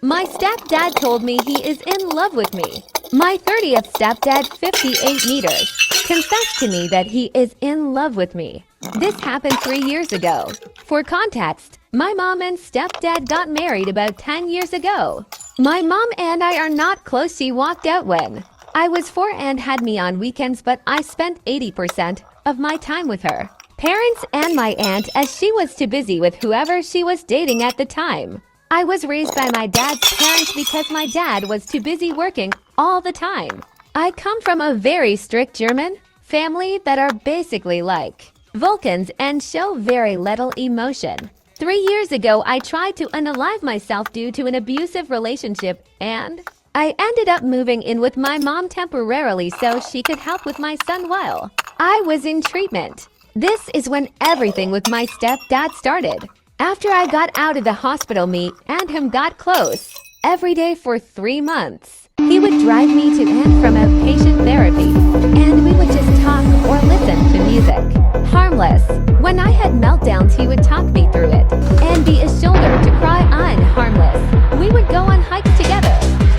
My stepdad told me he is in love with me. My 30th stepdad, 58 meters, confessed to me that he is in love with me. This happened 3 years ago. For context, my mom and stepdad got married about 10 years ago. My mom and I are not close. She walked out when I was 4 and had me on weekends, but I spent 80% of my time with her parents and my aunt as she was too busy with whoever she was dating at the time. I was raised by my dad's parents because my dad was too busy working all the time. I come from a very strict German family that are basically like Vulcans and show very little emotion. 3 years ago, I tried to unalive myself due to an abusive relationship, and I ended up moving in with my mom temporarily so she could help with my son while I was in treatment. This is when everything with my stepdad started. After I got out of the hospital, me and him got close every day for 3 months. He would drive me to and from outpatient therapy, and we would just talk or listen to music. Harmless. When I had meltdowns, he would talk me through it and be a shoulder to cry on. Harmless. We would go on hikes together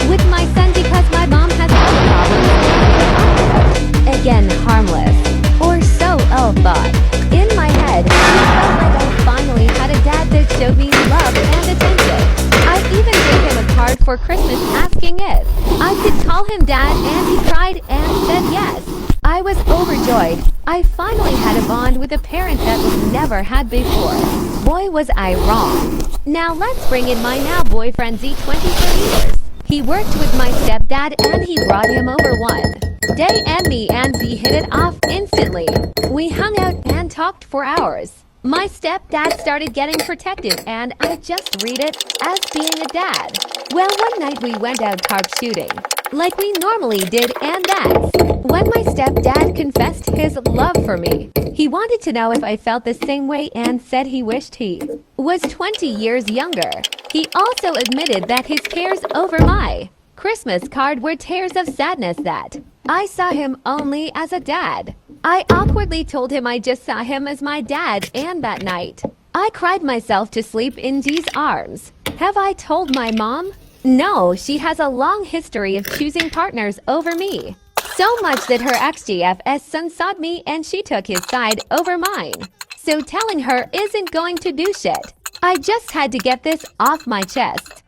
with my son because my mom has health problems. Again, harmless. Or so I thought. In my head, it felt like I finally had a dad that showed me love and attention. I even gave him a card for Christmas asking if I could call him dad, and he cried and said yes. I was overjoyed. I finally had a bond with a parent that was never had before. Boy, was I wrong. Now let's bring in my now boyfriend Z, 23 years. He worked with my stepdad and he brought him over one day, and me and Z hit it off instantly. We hung out and talked for hours. My stepdad started getting protective and I just read it as being a dad. Well, one night we went out carp shooting like we normally did, and that's when my stepdad confessed his love for me. He wanted to know if I felt the same way and said he wished he was 20 years younger. He also admitted that his tears over my Christmas card were tears of sadness, that I saw him only as a dad. I awkwardly told him I just saw him as my dad, and that night I cried myself to sleep in G's arms. Have I told my mom? No, she has a long history of choosing partners over me. So much that her ex-GF's son sought me and she took his side over mine. So telling her isn't going to do shit. I just had to get this off my chest.